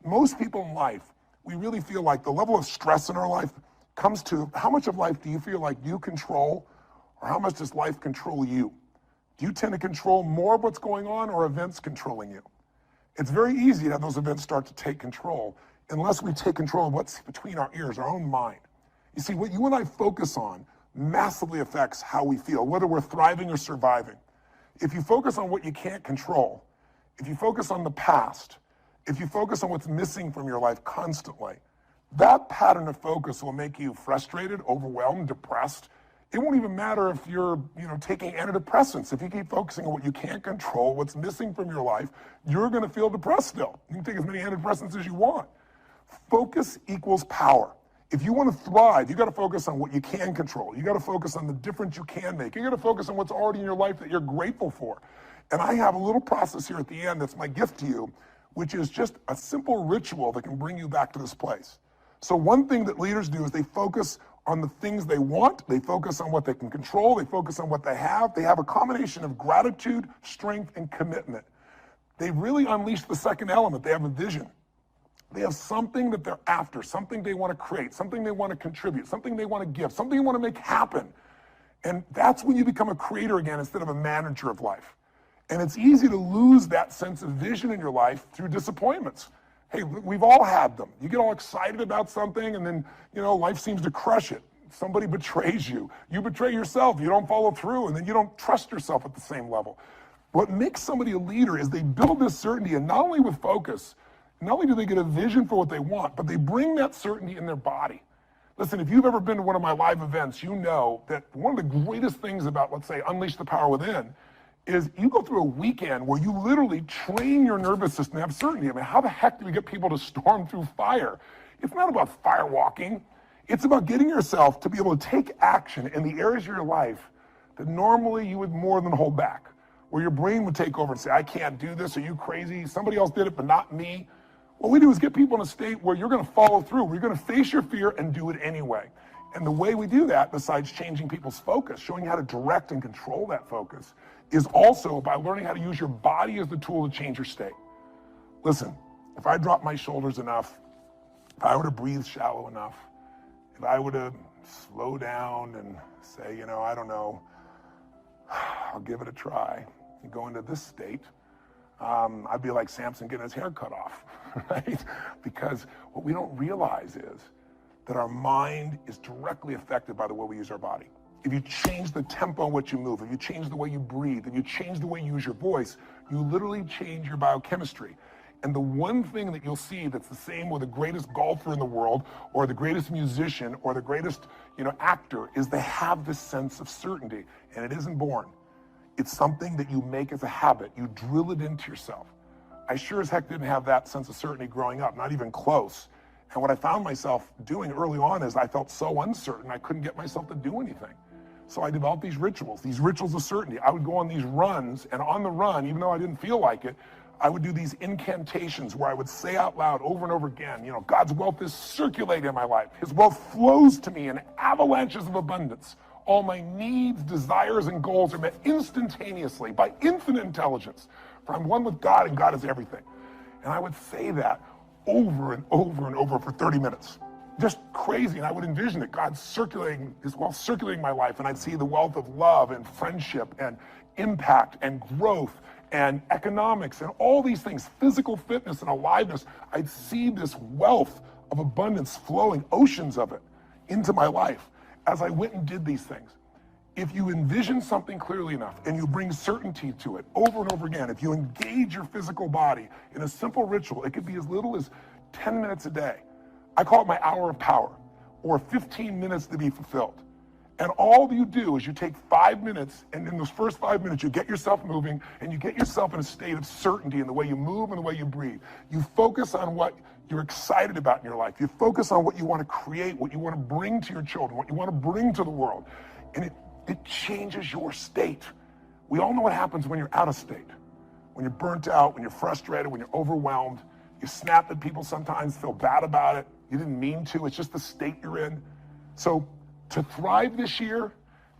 Most people in life, we really feel like the level of stress in our life comes to how much of life do you feel like you control, or how much does life control you? Do you tend to control more of what's going on, or events controlling you? It's very easy to have those events start to take control unless we take control of what's between our ears, our own mind. You see, what you and I focus on massively affects how we feel, whether we're thriving or surviving. If you focus on what you can't control, if you focus on the past, if you focus on what's missing from your life constantly, that pattern of focus will make you frustrated, overwhelmed, depressed. It won't even matter if you're, taking antidepressants. If you keep focusing on what you can't control, what's missing from your life, you're going to feel depressed still. You can take as many antidepressants as you want. Focus equals power. If you want to thrive, you got to focus on what you can control. You got to focus on the difference you can make. You got to focus on what's already in your life that you're grateful for. And I have a little process here at the end that's my gift to you, which is just a simple ritual that can bring you back to this place. So one thing that leaders do is they focus on the things they want, they focus on what they can control, they focus on what they have a combination of gratitude, strength, and commitment. They really unleash the second element. They have a vision. They have something that they're after, something they want to create, something they want to contribute, something they want to give, something they want to make happen. And that's when you become a creator again instead of a manager of life. And it's easy to lose that sense of vision in your life through disappointments. Hey, we've all had them. You get all excited about something and then, life seems to crush it. Somebody betrays you. You betray yourself. You don't follow through, and then you don't trust yourself at the same level. What makes somebody a leader is they build this certainty, and not only with focus, not only do they get a vision for what they want, but they bring that certainty in their body. Listen, if you've ever been to one of my live events, you know that one of the greatest things about, let's say, Unleash the Power Within is you go through a weekend where you literally train your nervous system to have certainty. I mean, how the heck do we get people to storm through fire? It's not about fire walking. It's about getting yourself to be able to take action in the areas of your life that normally you would more than hold back, where your brain would take over and say, I can't do this, are you crazy? Somebody else did it, but not me. What we do is get people in a state where you're going to follow through, where you're going to face your fear and do it anyway. And the way we do that, besides changing people's focus, showing you how to direct and control that focus, is also by learning how to use your body as the tool to change your state. Listen, if I drop my shoulders enough, if I were to breathe shallow enough, if I were to slow down and say, I don't know, I'll give it a try, and go into this state, I'd be like Samson getting his hair cut off, right? Because what we don't realize is that our mind is directly affected by the way we use our body. If you change the tempo in which you move, if you change the way you breathe, if you change the way you use your voice, you literally change your biochemistry. And the one thing that you'll see that's the same with the greatest golfer in the world, or the greatest musician, or the greatest, actor, is they have this sense of certainty, and it isn't born. It's something that you make as a habit. You drill it into yourself. I sure as heck didn't have that sense of certainty growing up, not even close. And what I found myself doing early on is I felt so uncertain, I couldn't get myself to do anything. So I developed these rituals of certainty. I would go on these runs, and on the run, even though I didn't feel like it, I would do these incantations where I would say out loud over and over again, God's wealth is circulating in my life. His wealth flows to me in avalanches of abundance. All my needs, desires, and goals are met instantaneously by infinite intelligence. For I'm one with God, and God is everything. And I would say that over and over and over for 30 minutes. Just crazy. And I would envision it, God circulating, his wealth circulating my life, and I'd see the wealth of love and friendship and impact and growth and economics and all these things, physical fitness and aliveness. I'd see this wealth of abundance flowing, oceans of it, into my life as I went and did these things. If you envision something clearly enough and you bring certainty to it over and over again, if you engage your physical body in a simple ritual, it could be as little as 10 minutes a day. I call it my hour of power, or 15 minutes to be fulfilled. And all you do is you take 5 minutes, and in those first 5 minutes, you get yourself moving, and you get yourself in a state of certainty in the way you move and the way you breathe. You focus on what you're excited about in your life. You focus on what you want to create, what you want to bring to your children, what you want to bring to the world. And it changes your state. We all know what happens when you're out of state. When you're burnt out, when you're frustrated, when you're overwhelmed. You snap at people sometimes, feel bad about it. You didn't mean to. It's just the state you're in. So to thrive this year,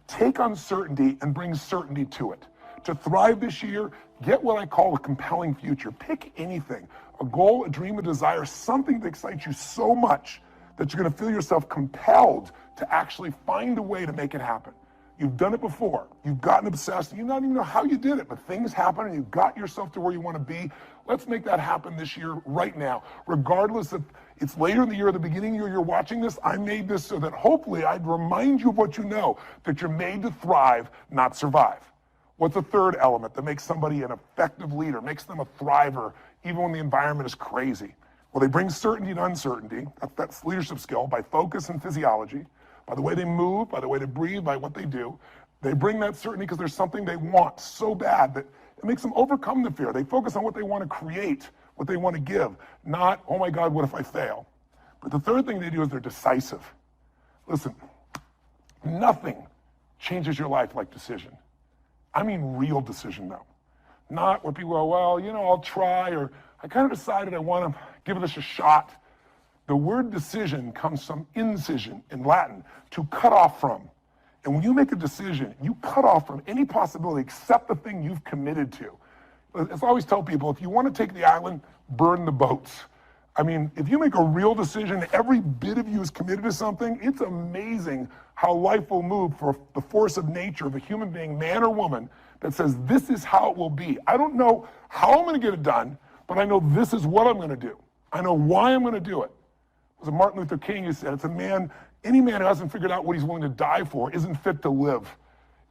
take uncertainty and bring certainty to it. To thrive this year, get what I call a compelling future. Pick anything, a goal, a dream, a desire, something that excites you so much that you're going to feel yourself compelled to actually find a way to make it happen. You've done it before. You've gotten obsessed. You don't even know how you did it, but things happen and you got yourself to where you want to be. Let's make that happen this year, right now. Regardless if it's later in the year or the beginning of the year you're watching this, I made this so that hopefully I'd remind you of what you know, that you're made to thrive, not survive. What's the third element that makes somebody an effective leader, makes them a thriver, even when the environment is crazy? Well, they bring certainty to uncertainty. That's leadership skill by focus and physiology, by the way they move, by the way they breathe, by what they do. They bring that certainty because there's something they want so bad that it makes them overcome the fear. They focus on what they want to create, what they want to give, not, oh my God, what if I fail? But the third thing they do is they're decisive. Listen, nothing changes your life like decision. I mean real decision though. Not where people go, well, I'll try, or I kind of decided I want to give this a shot. The word decision comes from incision in Latin, to cut off from. And when you make a decision, you cut off from any possibility except the thing you've committed to. As I always tell people, if you want to take the island, burn the boats. I mean, if you make a real decision, every bit of you is committed to something, it's amazing how life will move for the force of nature of a human being, man or woman, that says, this is how it will be. I don't know how I'm going to get it done, but I know this is what I'm going to do. I know why I'm going to do it. It was Martin Luther King who said, any man who hasn't figured out what he's willing to die for isn't fit to live.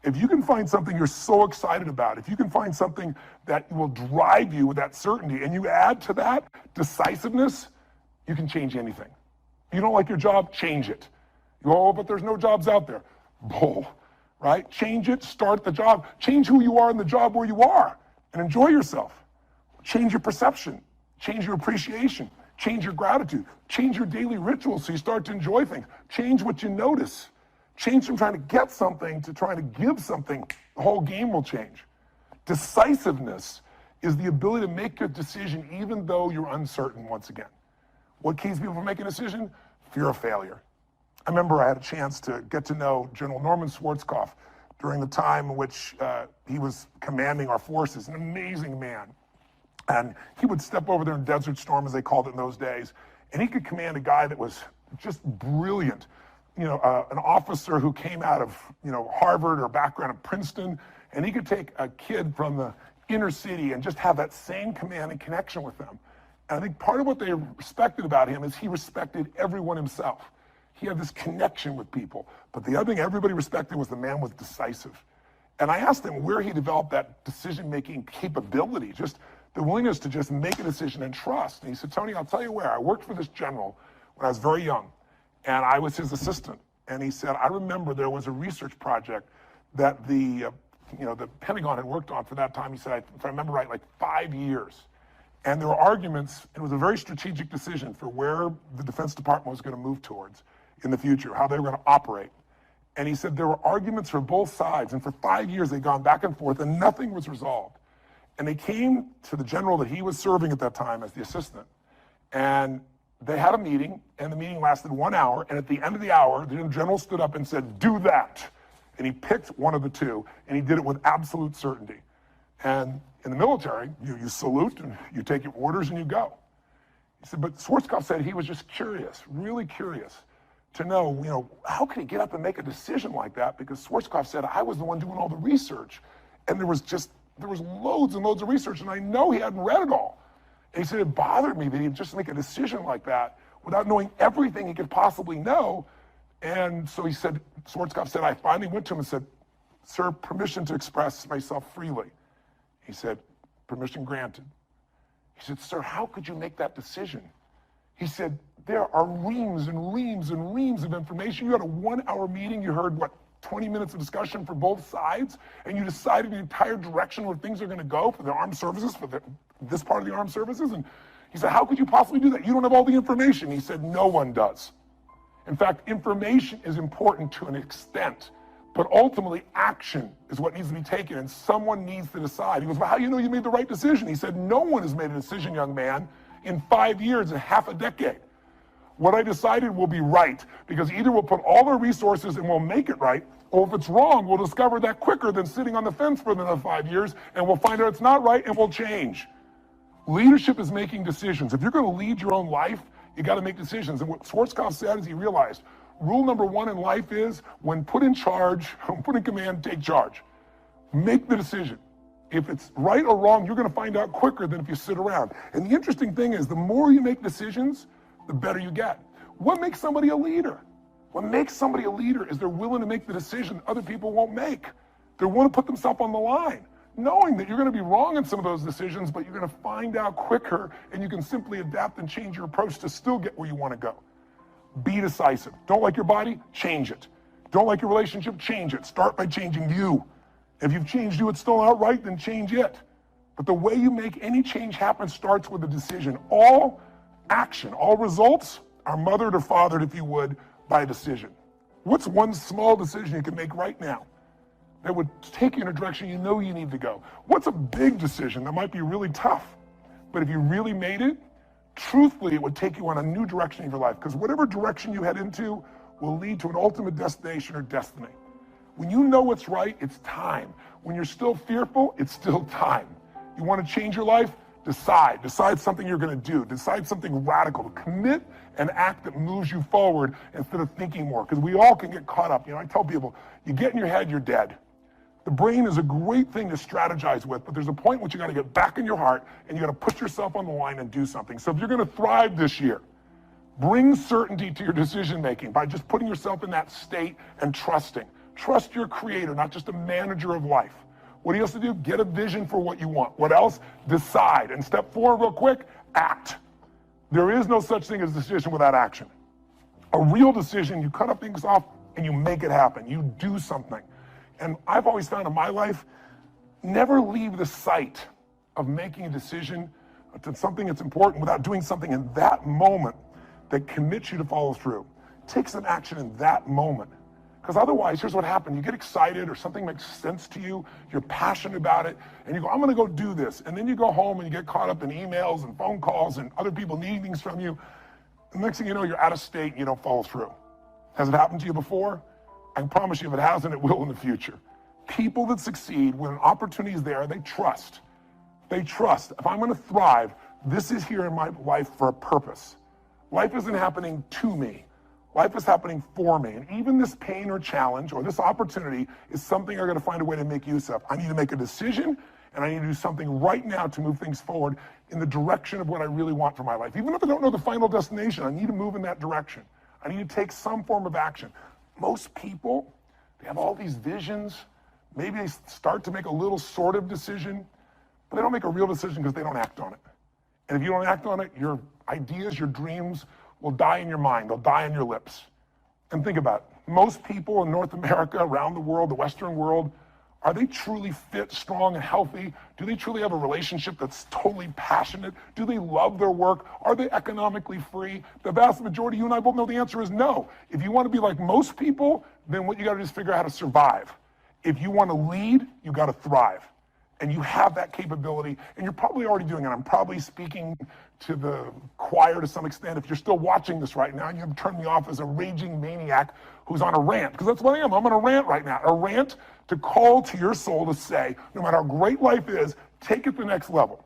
If you can find something you're so excited about, if you can find something that will drive you with that certainty, and you add to that decisiveness, you can change anything. You don't like your job, change it. You go, oh, but there's no jobs out there. Bull, right? Change it, start the job. Change who you are in the job where you are, and enjoy yourself. Change your perception, change your appreciation, change your gratitude, change your daily rituals so you start to enjoy things. Change what you notice. Change from trying to get something to trying to give something. The whole game will change. Decisiveness is the ability to make a decision even though you're uncertain once again. What keeps people from making a decision? Fear of failure. I remember I had a chance to get to know General Norman Schwarzkopf during the time in which he was commanding our forces, an amazing man. And he would step over there in Desert Storm, as they called it in those days, and he could command a guy that was just brilliant. An officer who came out of, Harvard or background of Princeton, and he could take a kid from the inner city and just have that same command and connection with them. And I think part of what they respected about him is he respected everyone himself. He had this connection with people. But the other thing everybody respected was the man was decisive. And I asked him where he developed that decision-making capability, just the willingness to just make a decision and trust. And he said, Tony, I'll tell you where. I worked for this general when I was very young, and I was his assistant. And he said, I remember there was a research project that the Pentagon had worked on for that time. He said, if I remember right, like 5 years. And there were arguments. It was a very strategic decision for where the Defense Department was going to move towards in the future, how they were going to operate. And he said there were arguments for both sides. And for 5 years, they'd gone back and forth, and nothing was resolved. And they came to the general that he was serving at that time as the assistant. And they had a meeting, and the meeting lasted 1 hour. And at the end of the hour, the general stood up and said, do that. And he picked one of the two, and he did it with absolute certainty. And in the military, you salute, and you take your orders, and you go. He said, but Schwarzkopf said he was just curious, really curious, to know, how could he get up and make a decision like that? Because Schwarzkopf said, I was the one doing all the research. And there was loads and loads of research, and I know he hadn't read it all. And he said, it bothered me that he'd just make a decision like that without knowing everything he could possibly know. And so he said, Schwarzkopf said, I finally went to him and said, sir, permission to express myself freely. He said, permission granted. He said, sir, how could you make that decision? He said, there are reams and reams and reams of information. You had a 1 hour meeting. You heard, 20 minutes of discussion for both sides, and you decided the entire direction where things are going to go for the armed services, for this part of the armed services. And he said, how could you possibly do that? You don't have all the information. He said, no one does. In fact, information is important to an extent, but ultimately action is what needs to be taken, and someone needs to decide. He goes, well, how do you know you made the right decision? He said, no one has made a decision, young man, in 5 years and half a decade. What I decided will be right, because either we'll put all our resources and we'll make it right, Or if it's wrong, we'll discover that quicker than sitting on the fence for another 5 years, and we'll find out it's not right and we'll change. Leadership is making decisions. If you're going to lead your own life, you got to make decisions. And what Schwarzkopf said is he realized rule number one in life is when put in charge, when put in command, take charge. Make the decision. If it's right or wrong, you're going to find out quicker than if you sit around. And the interesting thing is the more you make decisions, the better you get. What makes somebody a leader? What makes somebody a leader is they're willing to make the decision other people won't make. They want to put themselves on the line, knowing that you're going to be wrong in some of those decisions, but you're going to find out quicker, and you can simply adapt and change your approach to still get where you want to go. Be decisive. Don't like your body? Change it. Don't like your relationship? Change it. Start by changing you. If you've changed you, it's still not right, then change it. But the way you make any change happen starts with a decision. All action, all results are mothered or fathered, if you would, by a decision. What's one small decision you can make right now that would take you in a direction you know you need to go? What's a big decision that might be really tough, but if you really made it, truthfully, it would take you on a new direction in your life, because whatever direction you head into will lead to an ultimate destination or destiny. When you know what's right, it's time. When you're still fearful, it's still time. You want to change your life? Decide. Decide something you're going to do. Decide something radical. Commit an act that moves you forward instead of thinking more, because we all can get caught up. I tell people, you get in your head, you're dead. The brain is a great thing to strategize with, but there's a point which you got to get back in your heart and you got to put yourself on the line and do something. So if you're going to thrive this year, bring certainty to your decision making by just putting yourself in that state and trusting. Trust your creator, not just a manager of life. What do you have to do? Get a vision for what you want. What else? Decide. And step 4, real quick, act. There is no such thing as decision without action. A real decision, you cut up things off and you make it happen. You do something. And I've always found in my life, never leave the sight of making a decision to something that's important without doing something in that moment that commits you to follow through. Take some action in that moment. Because otherwise, here's what happens. You get excited or something makes sense to you, you're passionate about it, and you go, I'm going to go do this. And then you go home and you get caught up in emails and phone calls and other people needing things from you. The next thing you know, you're out of state and you don't follow through. Has it happened to you before? I can promise you if it hasn't, it will in the future. People that succeed, when an opportunity is there, they trust. They trust. If I'm going to thrive, this is here in my life for a purpose. Life isn't happening to me. Life is happening for me. And even this pain or challenge or this opportunity is something I'm going to find a way to make use of. I need to make a decision, and I need to do something right now to move things forward in the direction of what I really want for my life. Even if I don't know the final destination, I need to move in that direction. I need to take some form of action. Most people, they have all these visions. Maybe they start to make a little sort of decision, but they don't make a real decision because they don't act on it. And if you don't act on it, your ideas, your dreams will die in your mind. They'll die on your lips. And think about it. Most people in North America, around the world, the Western world, are they truly fit, strong, and healthy? Do they truly have a relationship that's totally passionate? Do they love their work? Are they economically free? The vast majority, you and I both know the answer is no. If you want to be like most people, then what you got to do is figure out how to survive. If you want to lead, you got to thrive. And you have that capability, and you're probably already doing it. I'm probably speaking to the choir to some extent. If you're still watching this right now, you have turned me off as a raging maniac who's on a rant, because that's what I am. I'm on a rant right now. A rant to call to your soul to say, no matter how great life is, take it to the next level.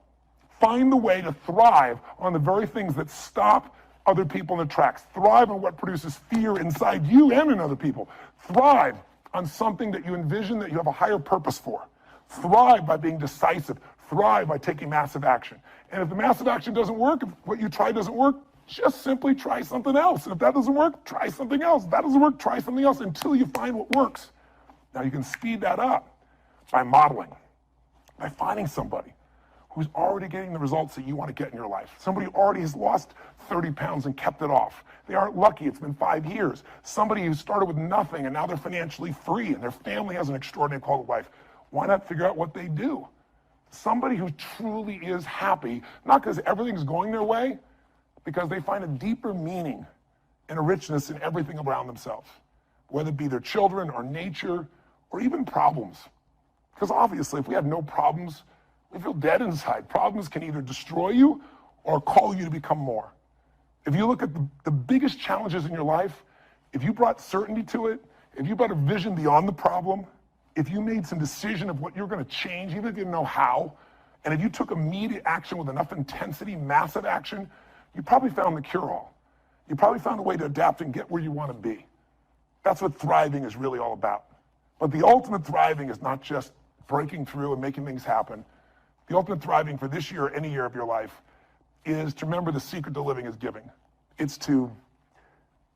Find the way to thrive on the very things that stop other people in their tracks. Thrive on what produces fear inside you and in other people. Thrive on something that you envision that you have a higher purpose for. Thrive by being decisive. Thrive by taking massive action. And if the massive action doesn't work, if what you try doesn't work, just simply try something else. And if that doesn't work, try something else. If that doesn't work, try something else until you find what works. Now you can speed that up by modeling, by finding somebody who's already getting the results that you want to get in your life. Somebody who already has lost 30 pounds and kept it off. They aren't lucky, it's been 5 years. Somebody who started with nothing and now they're financially free and their family has an extraordinary quality of life. Why not figure out what they do? Somebody who truly is happy, not because everything's going their way, because they find a deeper meaning and a richness in everything around themselves, whether it be their children or nature or even problems. Because obviously, if we have no problems, we feel dead inside. Problems can either destroy you or call you to become more. If you look at the biggest challenges in your life, if you brought certainty to it, if you better vision beyond the problem, if you made some decision of what you're going to change, even if you didn't know how, and if you took immediate action with enough intensity, massive action, you probably found the cure-all. You probably found a way to adapt and get where you want to be. That's what thriving is really all about. But the ultimate thriving is not just breaking through and making things happen. The ultimate thriving for this year or any year of your life is to remember the secret to living is giving. It's to,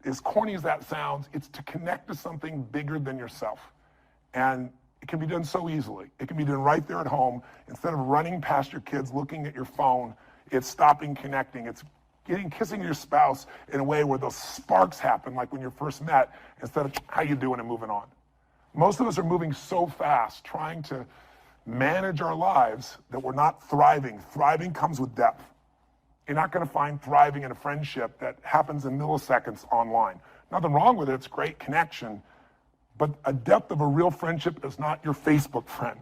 as corny as that sounds, it's to connect to something bigger than yourself. And it can be done so easily. It can be done right there at home. Instead of running past your kids, looking at your phone, it's stopping, connecting. It's kissing your spouse in a way where those sparks happen, like when you first met, instead of how you doing and moving on. Most of us are moving so fast, trying to manage our lives, that we're not thriving. Thriving comes with depth. You're not going to find thriving in a friendship that happens in milliseconds online. Nothing wrong with it. It's great connection. But a depth of a real friendship is not your Facebook friend.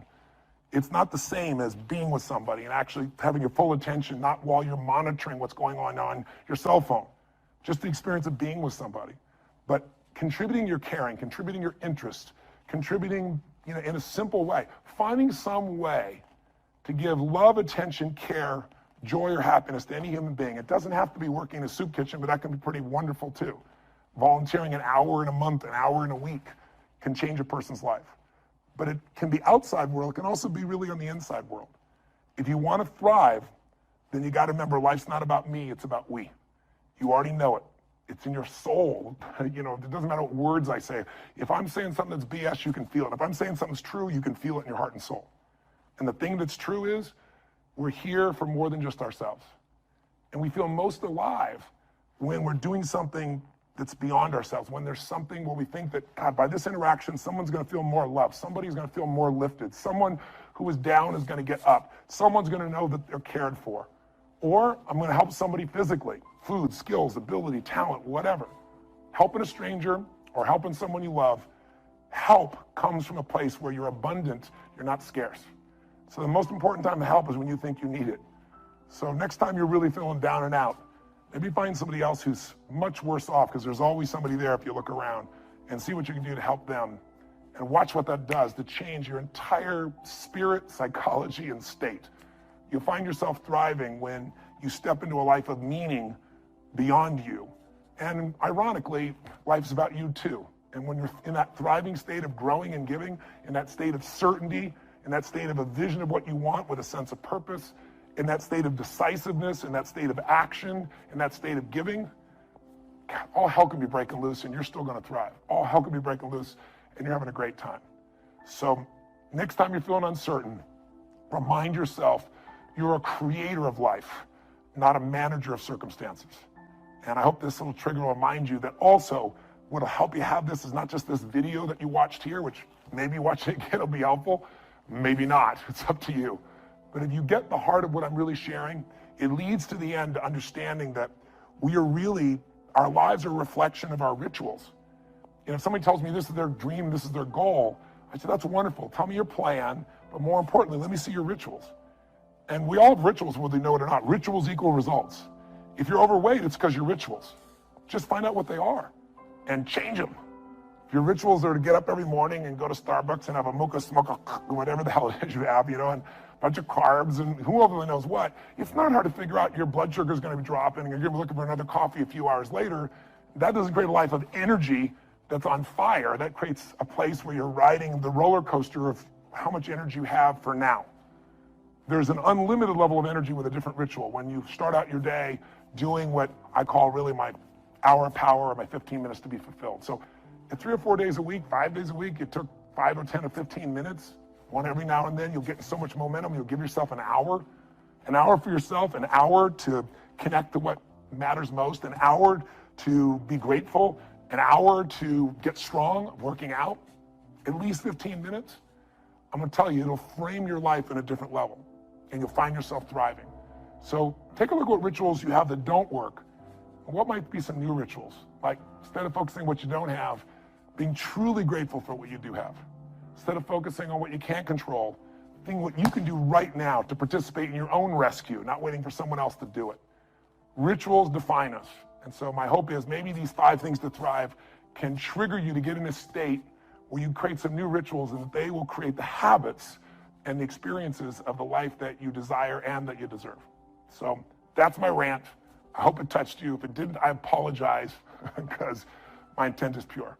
It's not the same as being with somebody and actually having your full attention, not while you're monitoring what's going on your cell phone. Just the experience of being with somebody. But contributing your caring, contributing your interest, contributing in a simple way. Finding some way to give love, attention, care, joy, or happiness to any human being. It doesn't have to be working in a soup kitchen, but that can be pretty wonderful too. Volunteering an hour in a month, an hour in a week can change a person's life. But it can be outside world. It can also be really on the inside world. If you want to thrive, then you got to remember life's not about me, it's about we. You already know it. It's in your soul. It doesn't matter what words I say. If I'm saying something that's BS, you can feel it. If I'm saying something's true, you can feel it in your heart and soul. And the thing that's true is we're here for more than just ourselves. And we feel most alive when we're doing something that's beyond ourselves, when there's something where we think that, God, by this interaction, someone's going to feel more loved. Somebody's going to feel more lifted. Someone who is down is going to get up. Someone's going to know that they're cared for. Or I'm going to help somebody physically, food, skills, ability, talent, whatever. Helping a stranger or helping someone you love, help comes from a place where you're abundant, you're not scarce. So the most important time to help is when you think you need it. So next time you're really feeling down and out, maybe find somebody else who's much worse off, because there's always somebody there if you look around, and see what you can do to help them. And watch what that does to change your entire spirit, psychology, and state. You'll find yourself thriving when you step into a life of meaning beyond you. And ironically, life's about you too. And when you're in that thriving state of growing and giving, in that state of certainty, in that state of a vision of what you want with a sense of purpose, in that state of decisiveness, in that state of action, in that state of giving, God, all hell can be breaking loose and you're still going to thrive. All hell can be breaking loose and you're having a great time. So next time you're feeling uncertain, remind yourself you're a creator of life, not a manager of circumstances. And I hope this little trigger will remind you that also what'll help you have this is not just this video that you watched here, which maybe watching it again will be helpful, maybe not, it's up to you. But if you get the heart of what I'm really sharing, it leads to the end to understanding that our lives are a reflection of our rituals. If somebody tells me this is their dream, this is their goal, I say, that's wonderful. Tell me your plan, but more importantly, let me see your rituals. And we all have rituals, whether you know it or not. Rituals equal results. If you're overweight, it's because your rituals. Just find out what they are and change them. If your rituals are to get up every morning and go to Starbucks and have a mocha, whatever the hell it is you have, and a bunch of carbs and whoever really knows what, it's not hard to figure out your blood sugar is going to be dropping and you're going to be looking for another coffee a few hours later. That doesn't create a life of energy that's on fire. That creates a place where you're riding the roller coaster of how much energy you have for now. There's an unlimited level of energy with a different ritual. When you start out your day doing what I call really my hour of power or my 15 minutes to be fulfilled. So at 3 or 4 days a week, 5 days a week, it took 5 or 10 or 15 minutes. One every now and then, you'll get so much momentum, you'll give yourself an hour for yourself, an hour to connect to what matters most, an hour to be grateful, an hour to get strong, working out, at least 15 minutes. I'm gonna tell you, it'll frame your life in a different level and you'll find yourself thriving. So take a look at what rituals you have that don't work. What might be some new rituals? Like, instead of focusing on what you don't have, being truly grateful for what you do have. Instead of focusing on what you can't control, think what you can do right now to participate in your own rescue, not waiting for someone else to do it. Rituals define us. And so my hope is maybe these 5 things to thrive can trigger you to get in a state where you create some new rituals, and they will create the habits and the experiences of the life that you desire and that you deserve. So that's my rant. I hope it touched you. If it didn't, I apologize because my intent is pure.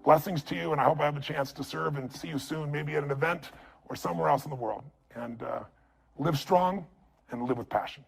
Blessings to you, and I hope I have a chance to serve and see you soon, maybe at an event or somewhere else in the world. And live strong and live with passion.